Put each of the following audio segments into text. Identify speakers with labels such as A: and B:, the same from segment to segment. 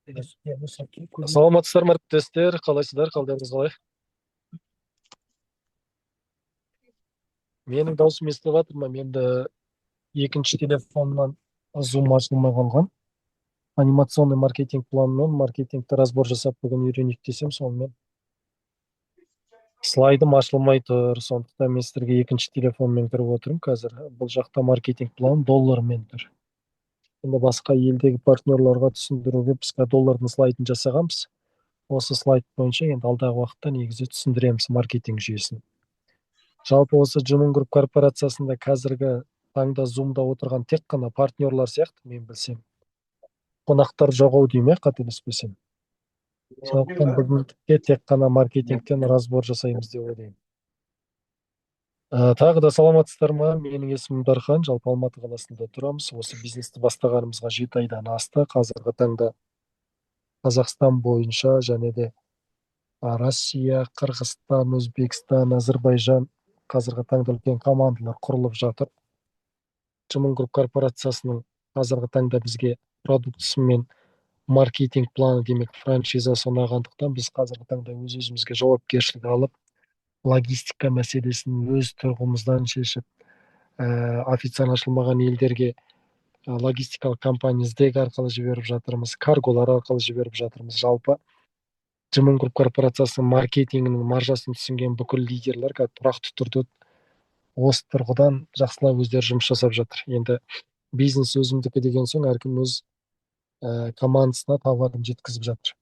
A: Саламатсыздар ма әріптестер, қалайсыздар, қалдарыңыз қалай? Менің даусым естіліп жатыр ма? Менде екінші телефоннан Zoom ашылмай қалған. Анимационный маркетинг планымен маркетингті разбор жасап бүгін үйренейік десем, сонымен слайдым ашылмай тұр. Сондықтан мен сіздерге екінші телефонмен кіріп отырмын. Қазір бұл жақта маркетинг план доллармен тұр. Енді басқа елдегі партнерларға түсіндіруге біз доллардың слайдын жасағанбыз. Осы слайд бойынша енді алдағы уақытта негізі түсіндіреміз маркетинг жүйесін. Жалпы осы Джумун Груп корпорациясында қазіргі таңда Zoom'да отырған тек қана партнерлар сияқты, мен білсем. Қонақтар жоқ-ау деймін, қателеспесем. Сондықтан бүгінге тек қана маркетингтен разбор жасаймыз деп ойлаймын. Тағы да саламатсыздар ма? Менің есімім Дархан, жалпы Алматы қаласында тұрамыз. Осы бизнесті бастағанымызға 7 айдан асты. Қазіргі таңда Қазақстан бойынша және де Россия, Қырғызстан, Өзбекстан, Әзірбайжан қазіргі таңда үлкен командалар құрылып жатыр. Джумун Груп корпорациясының қазіргі таңда бізге продуктысы мен маркетинг планы, демек франшизасы ұнағандықтан біз қазіргі таңда өз-өзімізге жауапкершілік алып, логистика мәселесін өз тұрғымыздан шешіп, официально ашылмаған елдерге логистикалық компания іздек арқылы жіберіп жатырмыз, карголар арқылы жіберіп жатырмыз. Жалпы Джумун Груп корпорациясының маркетингінің маржасын түсінген бүкіл лидерлер тұрақты түрде осы тұрғыдан жақсылап өздері жұмыс жасап жатыр. Енді бизнес өзімдікі деген соң әркім өз командасына товарын жеткізіп жатыр.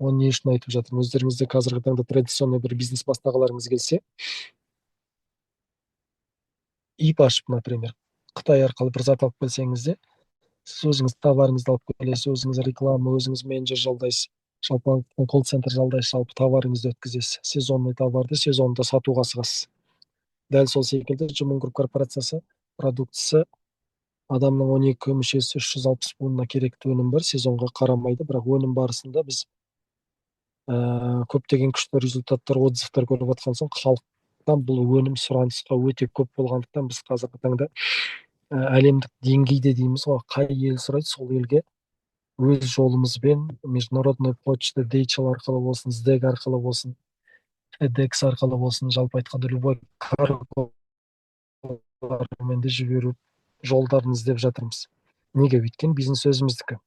A: Оны не үшін айтып жатырмын? Өздеріңізде қазіргі таңда традиционный бір бизнес бастағыларыңыз келсе, ИП ашып, например, Қытай арқылы бір зат алып келсеңіз де, сіз өзіңіз товарыңызды алып келесіз, өзіңіз реклама, өзіңіз менеджер жалдайсыз, жалпы колл-центр жалдайсыз, жалпы товарыңызды өткізесіз, сезонный товарды сезонда сатуға асығасыз. Дәл сол секілді Джумун Груп корпорациясы продуктысы адамның 12 мүшесі 360 пұлына керекті өнім бар, сезонға қарамайды, бірақ өнім барысында біз көптеген күшті результаттар, отзывтар көріп жатқан соң, халықтан бұл өнім сұранысқа өте көп болғандықтан біз қазіргі таңда әлемдік деңгейде дейміз ғой, қай ел сұрайды, сол елге өз жолымызбен международный почта, DHL арқылы болсын, SDEG арқылы болсын, FedEx арқылы болсын, жалпы айтқанда любой карголармен де жіберу жолдарын іздеп жатырмыз. Неге? Өйткені бизнес өзіміздікі.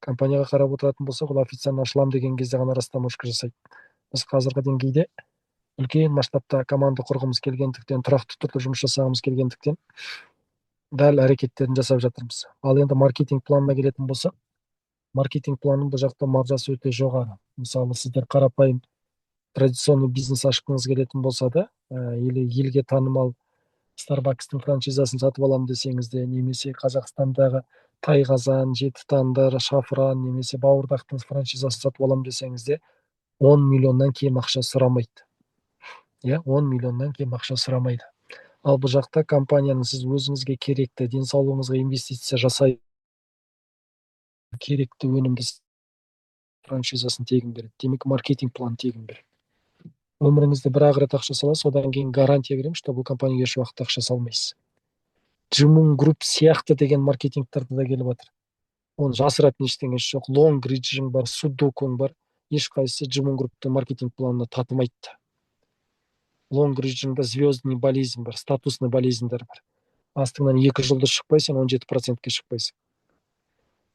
A: Компанияға қарап отыратын болсақ, ол официально ашылам деген кезде ғана растамашка жасайды. Біз қазіргі деңгейде үлкен масштабта команда құрғымыз келгендіктен, тұрақты түрде жұмыс жасағымыз келгендіктен дәл әрекеттерін жасап жатырмыз. Ал енді маркетинг планына келетін болсақ, маркетинг планының бұл жақта маржасы өте жоғары. Мысалы, сіздер қарапайым традиционный бизнес ашқыңыз келетін болса да, елге танымал Starbucks'тың франшизасын сатып алам десеңіз де, немесе Қазақстандағы Тайқазан, Жеті Таңдар, Шафран, немесе Бауырдақтың франшизасын сатып алам десеңіз де, 10 миллионнан кем ақша сұрамайды. 10 миллионнан кем ақша сұрамайды. Ал бұл жақта компанияның сіз өзіңізге керекті, денсаулығыңызға инвестиция жасай керекті өнімді франшизасын тегін береді. Демек, маркетинг план тегін береді. Өміріңізде бір ақ рет ақша саласыз, одан кейін гарантия беремін, что бұл компанияға еш уақытта ақша салмайсыз. Джумун Груп сияқты деген маркетингтарда да келіп жатыр. Оны жасыратын ештеңесі жоқ. Long Ridge бар, Судокун бар. Ешқайсысы Джумун Груптың маркетинг планына татымайды. Long Ridge'да звездный болезнь бар, статусный болезньдер бар. Астыңнан 2 жылды шықпай, сен 17%-ке шықпайсың.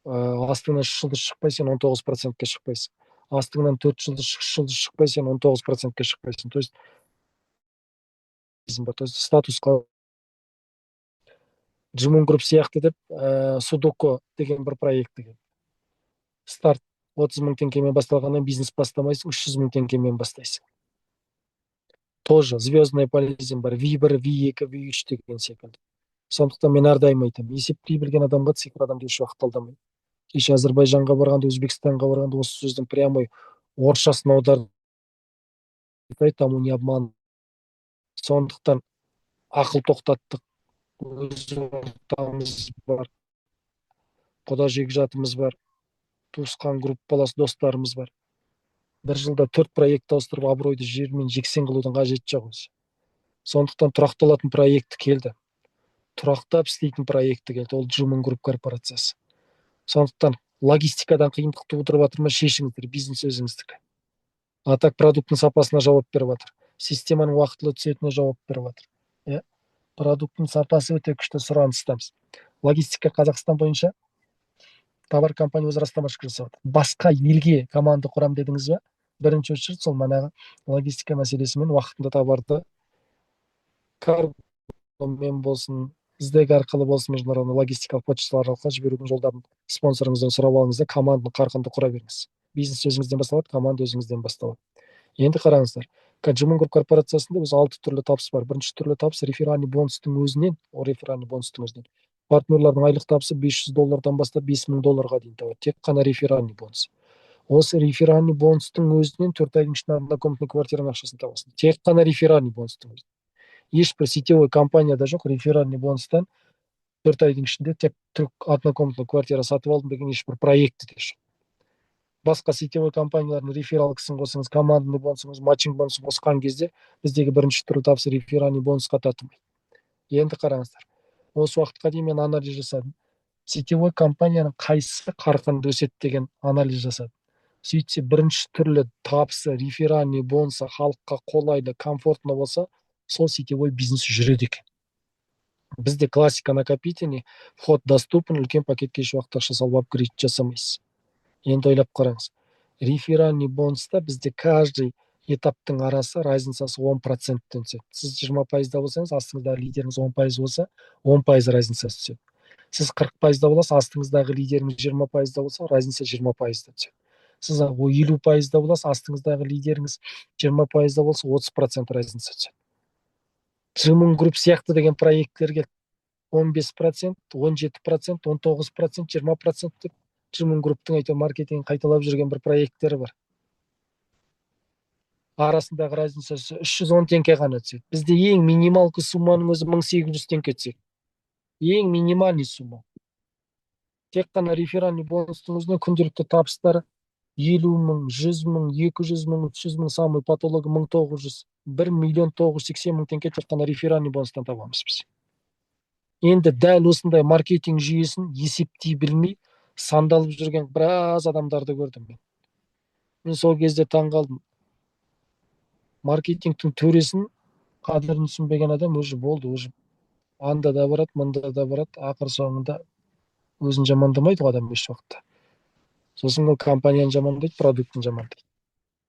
A: Астыңнан 3 жылды шықпай, сен 19%-ке шықпайсың. Астыңнан 4 жылды шықпай, сен 19%-ке шықпайсың. То есть статусқа Джумун Груп сияқты деп, Судоко деген бір проект деген. Старт 30 мың теңгемен басталғаннан бизнес бастамайсың, 300 мың теңгемен бастайсың. Тоже звездная болезнь бар, V1, V2, V3 деген секілді. Сондықтан мен әрдайым айтамын, есептей білген адамға цифр адамды еш уақыт алдамайды. Кеше Әзірбайжанға барғанда, Өзбекстанға барғанда осы сөздің прямой орысшасын аударып айтамын, не обман. Сондықтан ақыл тоқтаттық, өз ортамыз бар, құда жекжатымыз бар, туысқан группалас достарымыз бар. Бір жылда 4 проект ауыстырып, абыройды жермен жексен қылудың қажеті жоқ өзі. Сондықтан тұрақталатын проекті келді. Тұрақтап істейтін проекті келді. Ол Джумун Груп корпорациясы. Сондықтан логистикадан қиындық тудырып жатыр ма, шешіңіздер, бизнес өзіңіздікі. А так продукттың сапасына жауап беріп жатыр, системаның уақытылы түсетініне жауап беріп жатыр. Иә, продукттың сапасы өте күшті сұраныстамыз. Логистика Қазақстан бойынша товар компания өзі растамашылық жасап жатыр. Басқа елге команда құрам дедіңіз ба? Бірінші очередь сол манағы логистика мәселесімен уақытында товарды каргомен болсын, іздек арқылы болсын, международный логистикалық почталар арқылы жіберудің жолдарын спонсорыңыздан сұрап алыңыз да команданы қарқынды құра беріңіз. Бизнес өзіңізден басталады, команда өзіңізден басталады. Енді қараңыздар, Джимон Груп корпорациясында біз 6 түрлі табыс бар. Бірінші түрлі табыс реферальный бонустың өзінен, партнерлардың айлық табысы $500 бастап $5000 дейін табады. Тек қана реферальный бонус. Осы реферальный бонустың өзінен 4 айдың ішінде однокомнатный квартираның ақшасын табасың. Тек қана реферальный бонустың өзінен. Ешбір сетевой компанияда жоқ реферальный бонустан 4 айдың ішінде тек однокомнатный квартира сатып алдым деген ешбір проекті де жоқ. Басқа сетевой компаниялардың рефералкасын қосыңыз, командный бонусыңыз, матчинг бонусын қосқан кезде біздегі бірінші түрлі табыс реферальный бонусқа татымайды. Енді қараңыздар, осы уақытқа дейін мен анализ жасадым. Сетевой компанияның қайсысы қарқынды өседі деген анализ жасадым. Сөйтсе бірінші түрлі табысы реферальный бонусы халыққа қолайлы, комфортно болса, сол сетевой бизнес жүреді екен. Бізде классика накопительный, вход доступен, үлкен пакетке еш уақытта ақша салып апгрейд жасамайсыз. Енді ойлап қараңыз, реферальный бонуста бізде каждый этаптың арасы разницасы 10%-тен түседі. Сіз 20%-да болсаңыз, астыңыздағы лидеріңіз 10% болса, 10% разницасы түседі. Сіз 40%-да боласыз, астыңыздағы лидеріңіз 20%-да болса, разница 20%-да түседі. Сіз 50%-да боласыз, астыңыздағы лидеріңіз 20%-да болса, 30% разница түседі. Джимон Груп сияқты деген проекттерге 15%, 17%, 19%, 20% деп Джимон Груптың әйтеуір маркетинг қайталап жүрген бір проекттері бар. Арасындағы разницасы 310 теңге ғана түседі. Бізде ең минималды сумманың өзі 1800 теңге түседі. Ең минимальный сумма. Тек қана реферальный бонустың өзіне күнделікті табыстары 50 мың, 100 мың, 200 мың, 300 мың, самый патологы 1900, 1 980 000 теңге тек қана реферальный бонустан табамыз біз. Енді дәл осындай маркетинг жүйесін есептей білмей сандалып жүрген біраз адамдарды көрдім мен. Мен сол кезде таңғалдым. Маркетингтің төресін қадірін түсінбеген адам уже болды, уже анда да барады, мында да барады, ақыр соңында өзін жамандамайды ғой адам еш уақытта. Сосын ол компанияны жамандайды, продуктын жамандайды.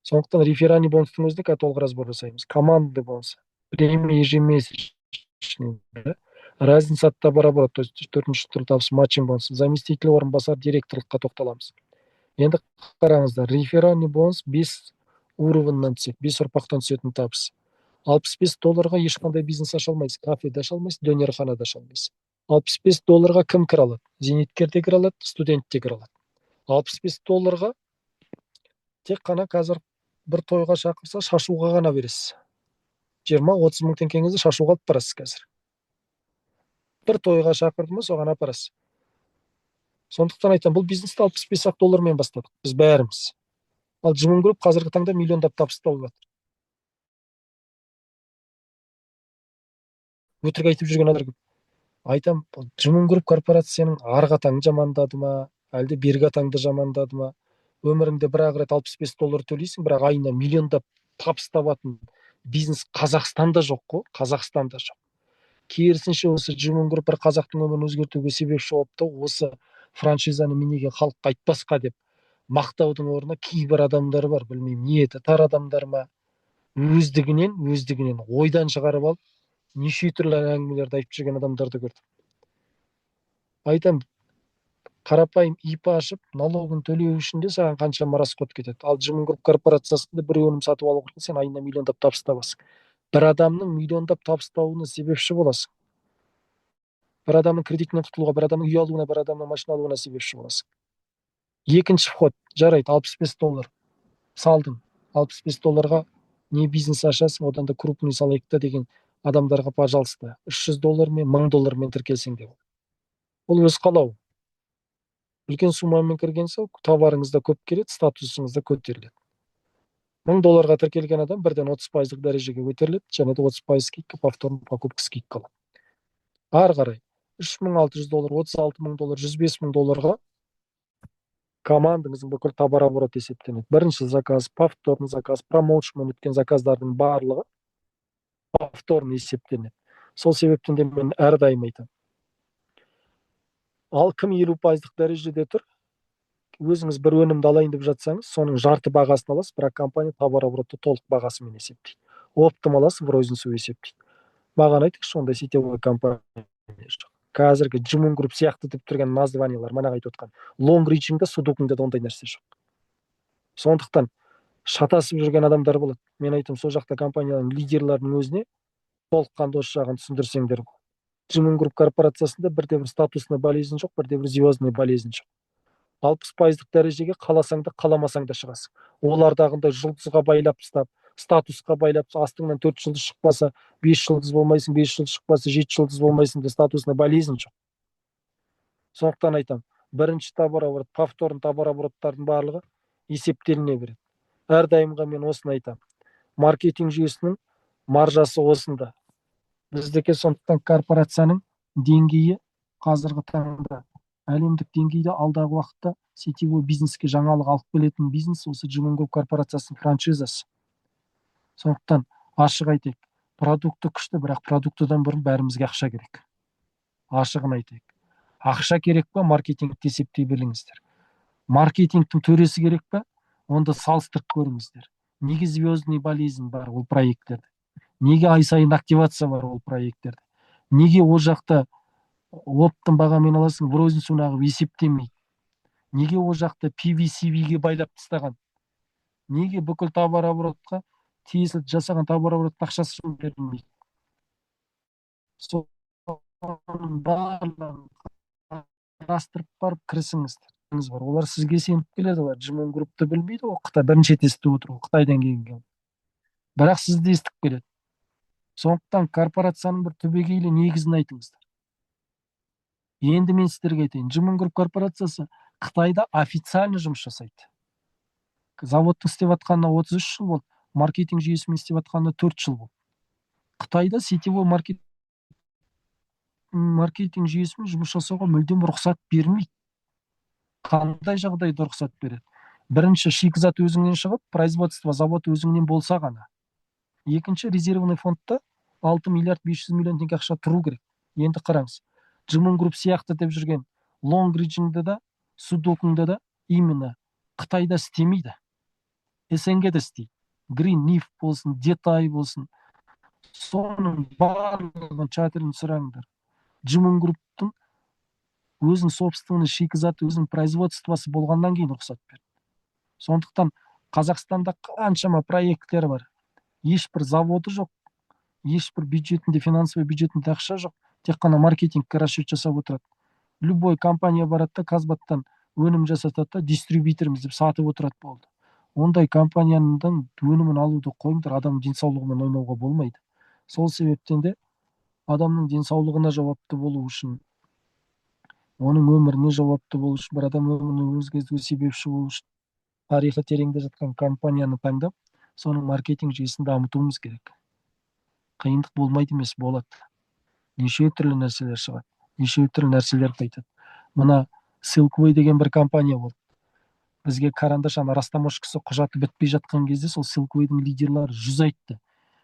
A: Сондықтан реферальный бонустың өзінде толық разбор жасаймыз. Командный бонус, премия ежемесячный, разница от товарооборота, то есть төртінші түрлі табыс, матчинг бонус, заместитель орынбасар, директорлыққа тоқталамыз. Енді қараңыздар, реферальный бонус 5 уровеньнан түседі, 5 ұрпақтан түсетін табыс. $65 ешқандай бизнес аша алмайсыз, кафеде аша алмайсыз, дөнерханада аша алмайсыз. $65 кім кіре алады? Зейнеткер де кіре алады, студент те кіре алады. $65 тек қана қазір бір тойға шақырса шашуға ғана бересіз. 20-30 мың теңгеңізді шашуға алып барасыз қазір. Бір тойға шақырды ма, соған апарасыз. Сондықтан айтам, бұл бизнесті $65 бастадық біз бәріміз. Ал Джимон Груп қазіргі таңда миллиондап табыс тауып жатыр. Өтірік айтып жүрген адамдар көп. Айтам, Джимон Груп корпорацияның арғы атаңды жамандады ма, әлде бергі атаңды жамандады ма? Өміріңде бір-ақ рет $65 төлейсің, бірақ айына миллиондап табыс табатын бизнес Қазақстанда жоқ қой, Қазақстанда жоқ. Керісінше осы Джимон Груп бір қазақтың өмірін өзгертуге себепші болып та, осы франшизаны неге халыққа айтпасқа деп мақтаудың орнына кейбір адамдар бар, білмеймін, ниеті тар адамдар ма, өздігінен ойдан шығарып алып, неше түрлі әңгімелерді айтып жүрген адамдарды көрдім. Айтам, қарапайым ИП ашып, налогын төлеу үшін де саған қаншама расход кетеді. Ал Джимон Груп корпорациясында бір өнім сатып алу үшін сен айына миллиондап табыс табасың. Бір адамның миллиондап табыс табуына себепші боласың. Бір адамның кредитінен құтылуға, бір адамның үй алуына, бір адамның машина алуына себепші боласың. Екінші вход, жарайды, $65 салдың. $65-ға не бизнес ашасың, одан да крупный салайық та деген адамдарға, пожалуйста, $300 мен, $1000 тіркелсең де. Ол өз қалау. Үлкен суммамен кірген соң, товарыңыз да көп келеді, статусыңыз да көтеріледі. $1000-ға тіркелген адам бірден 30% дәрежеге көтеріледі, және де 30% скидка, повторный покупка скидка алады. Ары қарай $3600, $36000, $105000-ға командаңыздың бүкіл товар обороты есептелінеді. Бірінші заказ, повторный заказ, промоушнмен өткен заказдардың барлығы повторный есептелінеді. Сол себептен де мен әрдайым айтамын, ал кім 50% дәрежеде тұр, өзіңіз бір өнімді алайын деп жатсаңыз, соның жарты бағасын аласыз, бірақ компания товар обороты толық бағасымен есептейді. Оптом аласыз, в розницу есептейді. Маған айтыңызшы, ондай сетевой компания жоқ. Қазіргі Джимун Групп сияқты деп тұрған названиялар, манағы айтып отқан лонг ричингда, судокингда да ондай нәрсе жоқ. Сондықтан шатасып жүрген адамдар болады. Мен айтамын, сол жақта компанияның лидерлерінің өзіне толыққанды осы жағын түсіндірсеңдер. Джимун Групп корпорациясында бірде бір статусный болезнь жоқ, бірде бір звездный болезнь жоқ. 60% дәрежеге қаласаң да қаламасаң да шығасың. Олардағындай жұлдызға байлап тастап, статусқа байлап, астыңнан 4 жұлдыз шықпаса 5 жұлдыз болмайсың, 5 жұлдыз шықпаса 7 жұлдыз болмайсың деп статусный болезнь жоқ. Сондықтан айтамын, бірінші товар оборот, повторный товар обороттардың барлығы есептеліне береді. Әрдайымға мен осыны айтамын, маркетинг жүйесінің маржасы осында. Біздікі сондықтан корпорацияның деңгейі қазіргі таңда әлемдік деңгейде, алдағы уақытта сетевой бизнеске жаңалық алып келетін бизнес осы Джимун Групп корпорациясының франшизасы. Сондықтан ашық айтайық, продукты күшті, бірақ продуктыдан бұрын бәрімізге ақша керек. Ашығын айтайық. Ақша керек па, маркетингті есептей біліңіздер. Маркетингтің төресі керек па, онда салыстырып көріңіздер. Неге звездный болезнь бар ол проекттерде? Неге ай сайын активация бар ол проекттерде? Неге ол жақта оптың бағамен аласың, в розницу нағып есептемейді? Неге ол жақта PV-CV-ге байлап тастаған? Неге бүкіл товар оборотқа тиесілі жасаған товар обороттың ақшасын берілмейді? Соның барлығын қарастырып барып кірісіңіздер. Олар сізге сеніп келеді, олар Джимун Группты білмейді, ол Қытай бірінші рет естіп отыр, ол Қытайдан келген. Бірақ сізді естіп келеді. Сондықтан корпорацияның бір түбегейлі негізін айтыңыздар. Енді мен сіздерге айтайын, Джимун Групп корпорациясы Қытайда официально жұмыс жасайды. Заводтың істеп жатқанына 33 жыл болды, маркетинг жүйесімен істеп жатқанына 4 жыл болды. Қытайда сетевой маркетинг жүйесімен жұмыс жасауға мүлдем рұқсат бермейді. Қандай жағдайда рұқсат береді? Бірінші, шикізат өзіңнен шығып, производство завод өзіңнен болса ғана. Екінші, резервный фондта 6 миллиард 500 миллион теңге ақша тұру керек. Енді қараңыз, Джимун Групп сияқты деп жүрген лонг ричингда да, судокингда да именно Қытайда істемейді. СНГ-де істейді. Green Leaf болсын, Детай болсын, соның барлығын чатерін сұраңдар. Джимун Групптың өзінің собственный шикізаты, өзінің производствосы болғаннан кейін рұқсат берді. Сондықтан Қазақстанда қаншама проекттер бар. Ешбір заводы жоқ, ешбір бюджетінде, финансовый бюджетінде ақша жоқ, тек қана маркетингке расчет жасап отырады. Любой компания барады да Казбаттан өнім жасатады да, дистрибьюторымыз деп сатып отырады болды. Ондай компанияның өнімін алуды қойыңдар, адам денсаулығымен ойнауға болмайды. Сол себептен де адамның денсаулығына жауапты болу үшін, оның өміріне жауапты болу үшін, бір адам өмірін өзгертуге себепші болу үшін тарихы тереңде жатқан компанияны таңдап, соның маркетинг жүйесін дамытуымыз керек. Қиындық болмайды емес, болады. Неше түрлі нәрселер шығады, неше түрлі нәрселер қайтады. Мына Silkway деген бір компания болды. Бізге карандаш, растаможкасы құжаты бітпей жатқан кезде сол Silkway'дің лидерлары 100 айтты.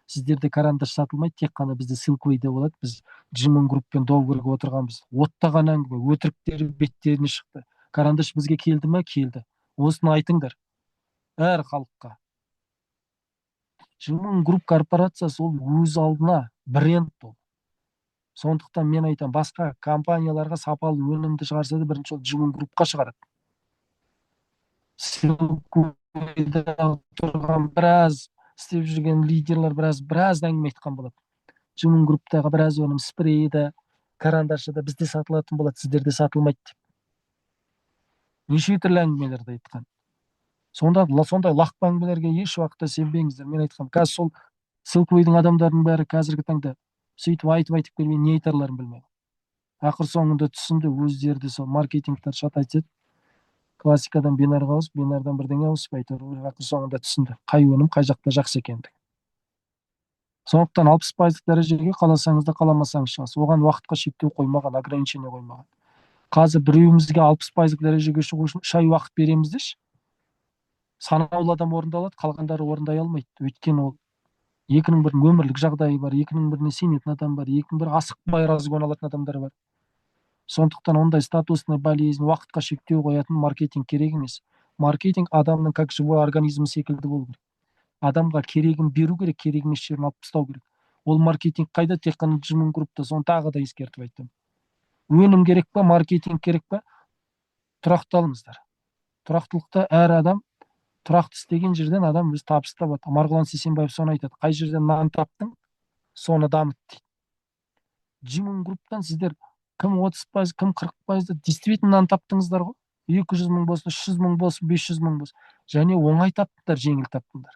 A: Сіздерде карандаш сатылмайды, тек қана бізде Silkway'де болады. Біз Джимун Групппен договорға отырғанбыз. Оттаған әңгіме, өтіріктері беттеріне шықты. Карандаш бізге келді ме? Келді. Осыны айтыңдар әр халыққа. Джимун Групп корпорациясы ол өз алдына бренд ол. Сондықтан мен айтам, басқа компанияларға сапалы өнімді шығарса да бірінші ол Джимун Группқа шығарады. Silkway'да тұрған біраз істеп жүрген лидерлер біраз әңгіме айтқан болады. Джимун Групптағы біраз өнім спрейді, карандашы да бізде сатылатын болады, сіздерде сатылмайды деп. Неше түрлі әңгімелерді айтқан. Сондай лақпа әңгімелерге еш уақытта сенбеңіздер. Мен айтқам, қазір сол Silkway'дің адамдарының бәрі қазіргі таңда сөйтіп айтып келмей не айтарларын білмейді. Ақыр соңында түсінді, өздері де сол маркетингтер шат айтады. Классикадан бинарға ауысып, бинардан бірдеңе ауысып айтады. Ақыр соңында түсінді, қай өнім қай жақта жақсы екендігі. Сондықтан 60% дәрежеге қаласаңыз да қаламасаңыз шығасыз. Оған уақытқа шектеу қоймаған, ограничение қоймаған. Қазір біреуімізге 60% дәрежеге шығу үшін 3 ай уақыт береміз деші, санаулы адам орындалады, қалғандары орындай алмайды. Өйткені ол екінің бірінің өмірлік жағдайы бар, екінің біріне сенетін адам бар, екінің бірі асықпай разгон алатын адамдар бар. Сондықтан ондай статусный болезнь, уақытқа шектеу қоятын маркетинг керек емес. Маркетинг адамның как живой организм секілді болу керек. Адамға керегін беру керек, керек емес жерін алып тастау керек. Ол маркетинг қайда? Тек қана жымын группта. Соны тағы да ескертіп айтамын. Өнім керек па, маркетинг керек па? Тұрақталыңыздар. Тұрақтылықта әр адам тұрақты істеген жерден адам өз табыс табады. Марғұлан Сейсенбаев соны айтады. Қай жерден нан таптың, соны дамыт дейді. Жимун групптан сіздер кім 30%, кім 40%, действительно нан таптыңыздар ғой. 200 мың болсын, 300 мың болсын, 500 мың болсын. Және оңай таптыңдар, жеңіл таптыңдар.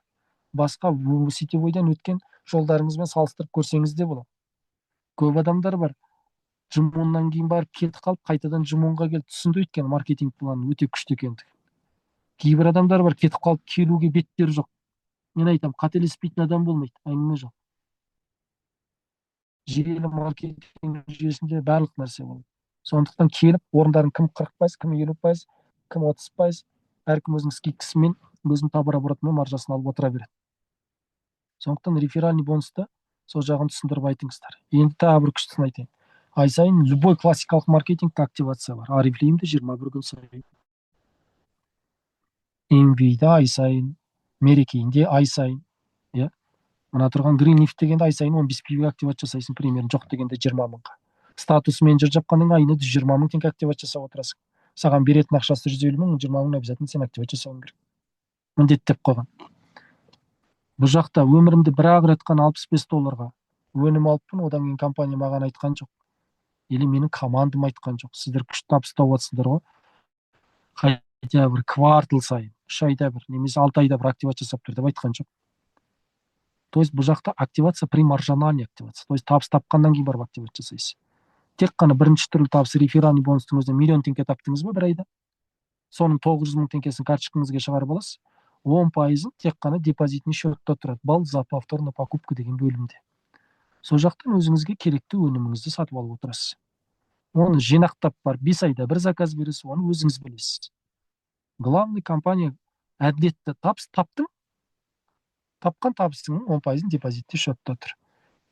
A: Басқа сетевойдан өткен жолдарыңызбен салыстырып көрсеңіз де болады. Көп адамдар бар, жымуннан кейін барып кетіп қалып, қайтадан жымунға келіп түсінді, өйткені маркетинг планы өте күшті екендігі. Кейбір адамдар бар, кетіп қалып келуге беттері жоқ. Мен айтамын, қателеспейтін адам болмайды, әңгіме жоқ. Желі маркетинг жүйесінде барлық нәрсе болады. Сондықтан келіп, орындарын кім 40%, кім 50%, кім 30%, әркім өзінің скидкасымен, өзінің товарооборотымен маржасын алып отыра береді. Сондықтан реферальный бонусты сол жағын түсіндіріп айтыңыздар. Енді тағы бір күштісін айтайын. Ай сайын любой классикалық маркетингте активация бар. Арифлеймде 21 күн сайын. MV-де ай сайын, мерекейінде ай сайын. Мына тұрған Greenleaf дегенде ай сайын 15 пиви активат жасайсың, примерно, жоқ дегенде 20 мыңға. Статус менеджер жапқаннан айына 120 мың теңге активат жасап отырасың. Саған беретін ақшасы 150 мың, 20 мың обязательно сен активат жасауың керек. Міндеттеп қойған. Бұл жақта өмірімде бір-ақ рет қана $65 өнім алыппын, одан кейін компания маған айтқан жоқ. Или менің командам айтқан жоқ. Сіздер күшті табыс тауып жатсыздар ғой. Қайта бір квартал сайын, 3 айда бір, немесе 6 айда бір активат жасап тұр деп айтқан жоқ. То есть бұл жақта активация при маржинальной активация. То есть табыс тапқаннан кейін барып активат жасайсыз. Тек қана бірінші түрлі табыс реферальный бонустың өзінде 1 миллион теңге таптыңыз ба бір айда? Соның 900 мың теңгесін карточкаңызға шығарып аласыз. 10%-ын тек қана депозитный счетта тұрады. Балл за повторную покупку деген бөлімде. Сол жақтан өзіңізге керекті өніміңізді сатып алып отырасыз. Оны жинақтап бар, 5 айда бір заказ бересіз, оны өзіңіз білесіз. Главный компания әділетті табыс таптың, тапқан табысыңның 10%-ын депозитті счетта тұр.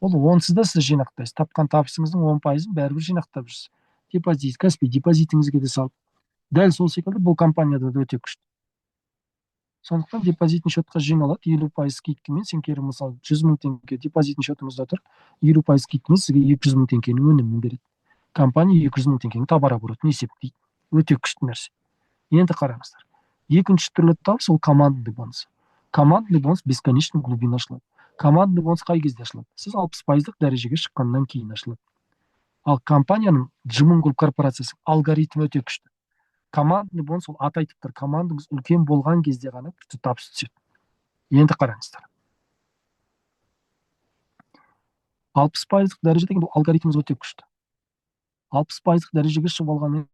A: Ол онсыз да сіз жинақтайсыз. Тапқан табысыңыздың 10%-ын бәрібір жинақтап жүрсіз. Депозит, Каспи депозитіңізге де салып. Дәл сол секілді бұл компанияда да өте күшті. Сондықтан депозитный счетқа жиналады, 50% скидкамен, сен кері мысалы 100 мың теңге депозитный счетыңызда тұр, 50% скидкамен сізге 200 мың теңгенің өнімін береді. Компания 200 мың теңгенің товарооборотын есептейді. Өте күшті нәрсе. Енді қараңыздар. Екінші түрлі табыс ол командный бонус. Командный бонус бесконечно глубина ашылады. Командный бонус қай кезде ашылады? Сіз 60%-лық дәрежеге шыққаннан кейін ашылады. Ал компанияның Жымын Group корпорациясы алгоритмі өте күшті. Командный бонус ол аты айтып тұр, командаңыз үлкен болған кезде ғана күшті табыс түседі. Енді қараңыздар. 60%-лық дәреже деген бұл алгоритміміз өте күшті. 60%-лық дәрежеге шығып алғаннан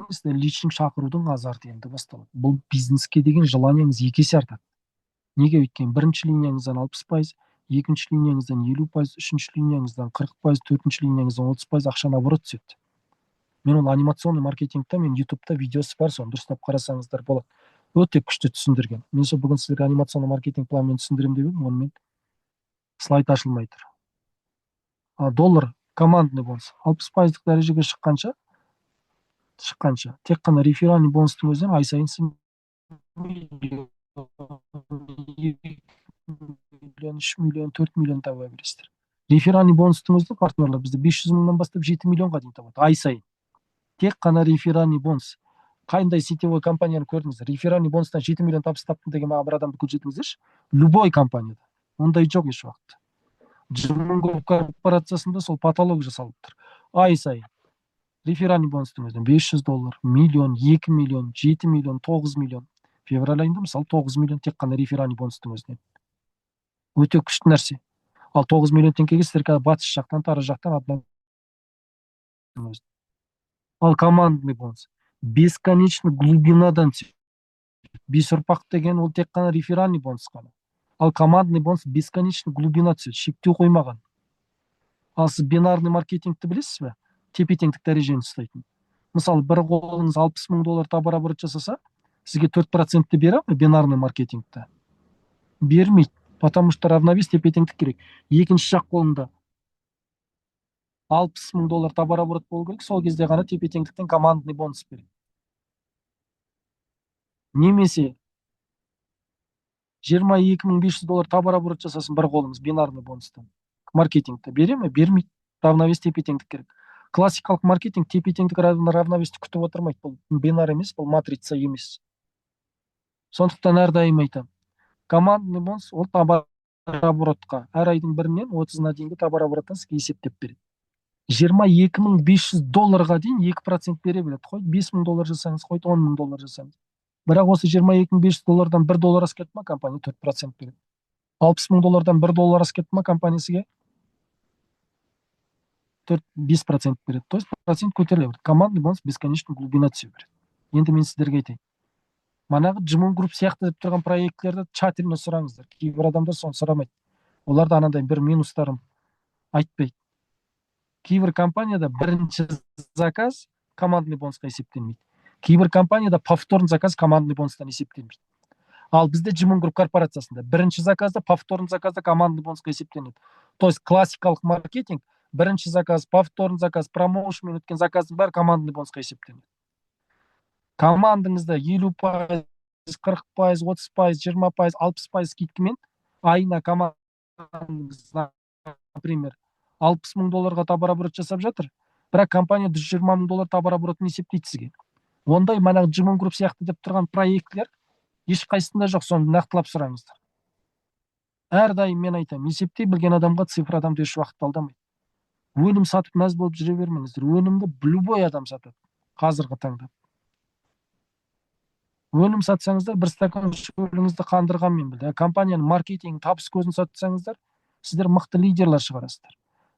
A: кейін личный шақырудың азарты енді басталады. Бұл бизнеске деген желаниеңіз 2 есе артады. Неге? Өйткені бірінші линияңыздан 60%, екінші линияңыздан 50%, үшінші линияңыздан 40%, төртінші линияңыздан 30% ақша наоборот түседі. Мен ол анимационный маркетингта, мен ютубта видеосы бар, соны дұрыстап қарасаңыздар болады. Өте күшті түсіндірген. Мен сол бүгін сіздерге анимационный маркетинг планмен түсіндірем деп едім, онымен слайд ашылмай тұр. Доллар командный бонус 60%-лық дәрежеге шыққанша, тек қана реферальный бонустың өзінен ай сайын миллион, 3 миллион, 4 миллион таба бересіздер. Реферальный бонустың өзінде партнерлар бізде 500 мыңнан бастап 7 миллионға дейін табады ай сайын. Тек қана реферальный бонус. Қандай сетевой компанияны көрдіңіздер? Реферальный бонустан 7 миллион табыс таптым деген маған бір адамды көрсетіңіздерші. Любой компанияда. Ондай жоқ еш уақытта. Жымын Group корпорациясында сол патология жасалып тұр. Ай сайын реферальный бонустың өзінен $500, миллион, 2 миллион, 7 миллион, 9 миллион. Февраль айында мысалы 9 миллион тек қана реферальный бонустың өзінен. Өте күшті нәрсе. Ал 9 миллион теңгеге сіздер қазір батыс жақтан, тары жақтан одна. Ал командный бонус бесконечно глубинадан түседі. 5 ұрпақ деген ол тек қана реферальный бонус қана. Ал командный бонус бесконечно глубина түседі, шектеу қоймаған. Ал сіз бинарный маркетингті білесіз бе? Тепе-теңдік дәрежені ұстайтын. мысалы бір қолыңыз 60 000 доллар товар оборот жасаса, сізге 4% бере ме бинарный маркетингті? Бермейді, потому что равновес тепе теңдік керек. Екінші жақ қолында 60 000 доллар товар оборот болу керек, сол кезде ғана тепе теңдіктен командный бонус береді. Немесе 22 500 доллар товар оборот жасасын бір қолыңыз бинарный бонустан, маркетингті бере ме? Бермейді, равновес тепе теңдік керек. Классикалық маркетинг тепе теңдік равновесті күтіп отырмайды, бұл бинар емес, бұл матрица емес. Сондықтан әрдайым айтамын, командный бонус ол товар оборотқа әр айдың 1-нен 30-на дейінгі товар обороттан сізге есептеп береді. 22 500 долларға дейін 2% бере береді. Қой 5 000 доллар жасаңыз, қой 10 000 доллар жасаңыз. Бірақ осы 22 500 доллардан 1 доллар асып кетті ма, компания 4% береді. 60 000 доллардан 1 доллар асып кетті ма, компания сізге 5% береді. То есть процент көтеріле береді. Командный бонус бесконечно глубина түсе береді. Енді мен сіздерге айтайын, манағы Джимон Групп сияқты деп тұрған проектілерді тщательно сұраңыздар. Кейбір адамдар соны сұрамайды. Оларда анандай бір минустарын айтпайды. Кейбір компанияда бірінші заказ командный бонусқа есептелмейді. Кейбір компанияда повторный заказ командный бонустан есептелмейді. Ал бізде Джимон Групп корпорациясында бірінші заказда, повторный заказда командный бонусқа есептелінеді. То есть классикалық маркетинг, бірінші заказ, повторный заказ, промоушнмен өткен заказдың бәрі командный бонусқа есептелінеді. Командаңызда 50%, 40%, 30%, 20%, 60% скидкамен айына командаңыз, например, 60 000 долларға товар оборот жасап жатыр, бірақ компания 120 000 доллар товар оборотын есептейді сізге. Ондай манағы Джимон Групп сияқты деп тұрған проектлер ешқайсысында жоқ, соны нақтылап сұраңыздар. Әрдайым мен айтамын, есептей білген адамға цифрадан еш уақыт алдамайды. Өнім сатып мәз болып жүре бермеңіздер. Өнімді любой адам сатады қазіргі таңда. Өнім сатсаңыздар, бір стакан шөліңізді қандырғанмен білді. Компанияның маркетинг, табыс көзін сатсаңыздар, сіздер мықты лидерлер шығарасыздар.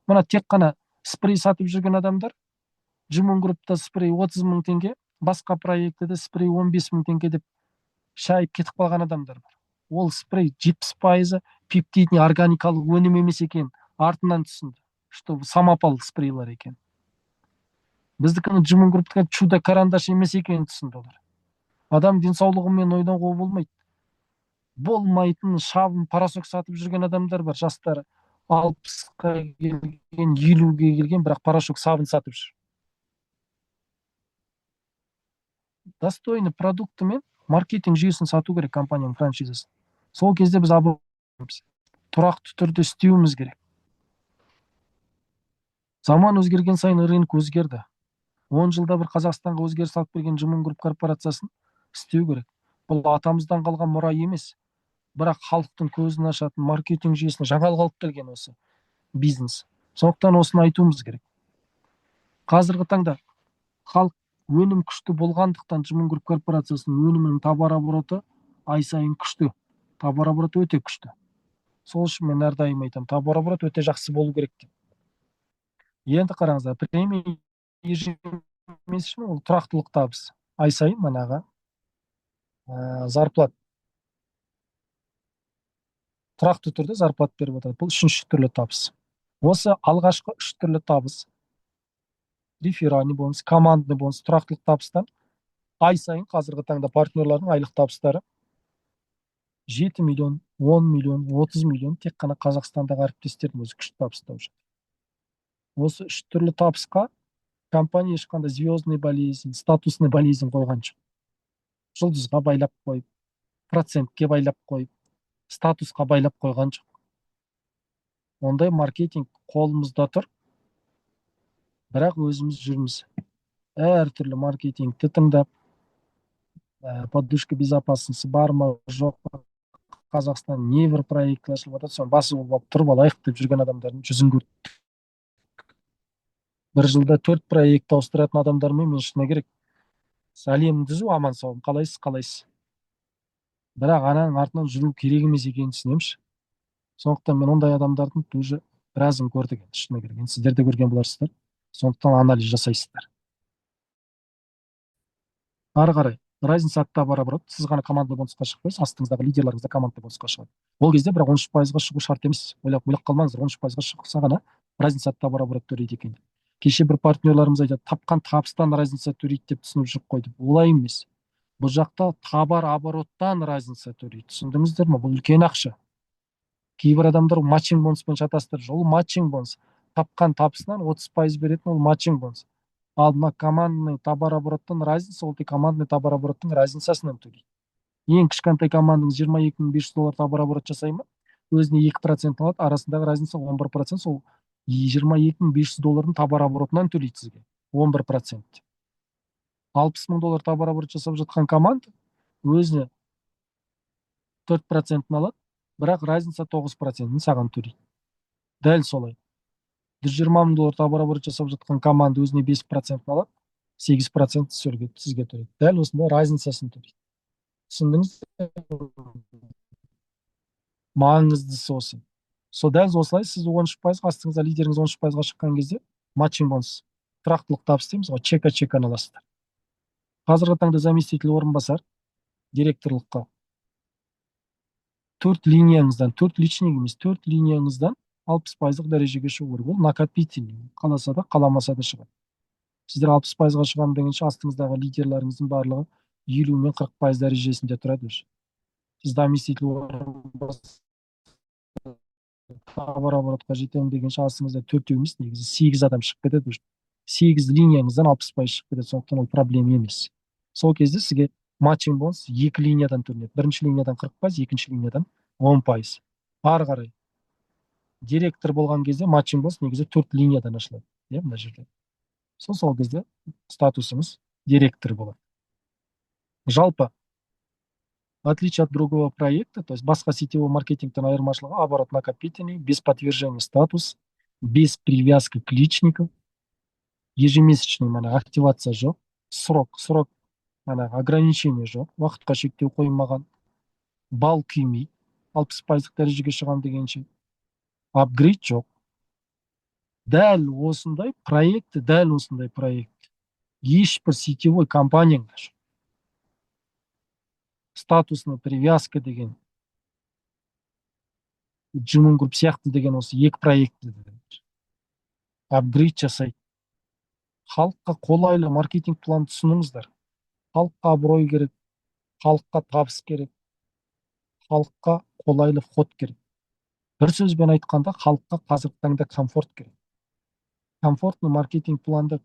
A: Мына тек қана спрей сатып жүрген адамдар, Джимон Группта спрей 30 000 теңге, басқа проектіде спрей 15 000 теңге деп шайып кетіп қалған адамдар бар. Ол спрей 70% пептидный органикалық өнім емес екен, артынан түсінді, что самопал спрейлар екен. Біздікінің Джимон Групптың чудо карандаш емес екенін түсінді олар. Адам денсаулығымен ойнауға болмайды. Болмайтын шабын, парасок сатып жүрген адамдар бар, жастары 60-қа келген, 50-ге келген, бірақ парашок сабын сатып жүр. Достойный продуктымен маркетинг жүйесін сату керек компанияның франшизасын. Сол кезде біз тұрақты түрде істеуіміз керек. Заман өзгерген сайын рынок өзгерді. 10 жылда бір Қазақстанға өзгеріс алып берген Джимон Групп корпорациясын істеу керек. Бұл атамыздан қалған мұра емес, бірақ халықтың көзін ашатын маркетинг жүйесіне жаңалық алып келген осы бизнес. Сондықтан осыны айтуымыз керек. Қазіргі таңда халық өнім күшті болғандықтан Джимон Групп корпорациясының өнімінің товар обороты ай сайын күшті. Товар обороты өте күшті. Сол үшін мен әрдайым айтамын, товар обороты өте жақсы болу керек деп. Енді қараңыздар, премия ежемесячный ол тұрақтылық табыс. Ай сайын манағы зарплат тұрақты түрде зарплат беріп отырады. Бұл үшінші түрлі табыс. Осы алғашқы үш түрлі табыс, реферальный бонус, командный бонус, тұрақтылық табыстан ай сайын қазіргі таңда партнерлардың айлық табыстары 7 миллион, 10 миллион, 30 миллион тек қана Қазақстандағы әріптестердің өзі күшті табыстап жүр. Осы үш түрлі табысқа компания ешқандай звездный болезнь, статусный болезнь қойған жоқ. Жұлдызға байлап қойып, процентке байлап қойып, статусқа байлап қойған жоқ. Ондай маркетинг қолымызда тұр, бірақ өзіміз жүрміз. Әртүрлі маркетингті тыңдап, подушка безопасности бар ма, жоқ па, Қазақстан небір проект ашылып жатыр, соны басы болып тұрып алайық деп жүрген адамдардың жүзін көрдік. Бір жылда 4 проект ауыстыратын адамдармен мен шыны керек. Сәлем түзу, аман сау, қалайсыз? Бірақ ананың артынан жүру керек емес екенін түсінемші. Сондықтан мен ондай адамдардың уже біразын көрдік, шыны керек. Сіздер де көрген боларсыздар. Сондықтан анализ жасайсыздар. Ары қарай разница от товара оборот, сіз ғана командный бонусқа шықпайсыз, астыңыздағы лидерларыңыз да командный бонусқа шығады. Ол кезде бірақ 13%-ға шығу шарт емес. Ойлап қалмаңыздар, 13%-ға шықса ғана разница от товара оборот төлейді екен. Кеше бір партнерларымыз айтады, тапқан табыстан разница төлейді деп түсініп жүріп қойды. Олай емес. Бұл жақта товар обороттан разница төлейді. Түсіндіңіздер ме? Бұл үлкен ақша. Кейбір адамдар матчинг бонуспен шатастырып жүр. Ол матчинг бонус. Тапқан табысынан 30% беретін ол матчинг бонус. Ал мына командный товарообороттан разница, ол тек командный товарообороттың разницасынан төлейді. Ең кішкентай команданың 22 500 доллар товарооборот жасай ма, өзіне 2% алады, арасындағы разница 11%, сол 22 500 доллардың товарооборотынан төлейді сізге 11%. 60 000 доллар товарооборот жасап жатқан команда өзіне 4% алады, бірақ разница 9% саған төлейді. Дәл солай. 120 000 доллар товарооборот жасап жатқан команда өзіне 5% алады, 8% сізге төлейді. Дәл осындай разницасын төлейді. Түсіндіңіз? Маңыздысы осы. Дәл осылай сіз 13%, астыңызда лидеріңіз 13%-ға шыққан кезде матчинг бонус, тұрақтылық табыс дейміз ғой, чека аласыздар. Қазіргі таңда заместитель орынбасар директорлыққа 4 линияңыздан, 4 личный емес, 4 линияңыздан 60%-ық дәрежеге шығу керек. Ол накопительный, қаласа да, қаламаса да шығады. Сіздер 60%-ға шығамын дегенше астыңыздағы лидерлеріңіздің барлығы 50 мен 40% дәрежесінде тұрады. Сіз заместитель орынбасар товарооборотқа жетемін дегенше астыңызда 4 емес, негізі 8 адам шығып кетеді. 8 линияңыздан 60% шығып кетеді, сондықтан ол проблема емес. Сол кезде сізге матчинг бонус 2 линиядан төленеді. Бірінші линиядан 40%, екінші линиядан 10%. Ары қарай директор болған кезде матчинг бонус негізі 4 линиядан ашылады. Мына жерде. Сол кезде статусыңыз директор болады. Жалпы, в отличие от другого проекта, то есть басқа сетевой маркетингтен айырмашылығы, оборот накопительный, без подтверждения статус, без привязки к личнику, ежемесячный активация жоқ, срок ограничение жоқ, уақытқа шектеу қоймаған, балл күймейді, 60%-ық дәрежеге шығам дегенше, апгрейд жоқ. Дәл осындай проект ешбір сетевой компанияңда жоқ. Статусный привязка деген, Джимон Групп сияқты деген осы 2 проектті апгрейд жасайды. Халыққа қолайлы маркетинг план түсініңіздер. Халыққа абырой керек, халыққа табыс керек, халыққа қолайлы вход керек. Бір сөзбен айтқанда, халыққа қазіргі таңда комфорт керек. Комфортный маркетинг планды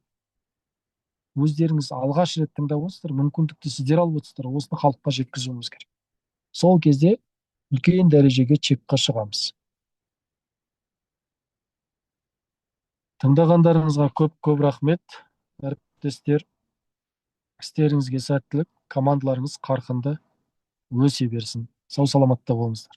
A: өздеріңіз алғаш рет тыңдап отырсыздар, мүмкіндікті сіздер алып отырсыздар, осыны халыққа жеткізуіміз керек. Сол кезде үлкен дәрежеге чекқа шығамыз. Тыңдағандарыңызға көп рахмет. Әріптестер, істеріңізге сәттілік, командаларыңыз қарқынды өсе берсін. Сау саламатта болыңыздар.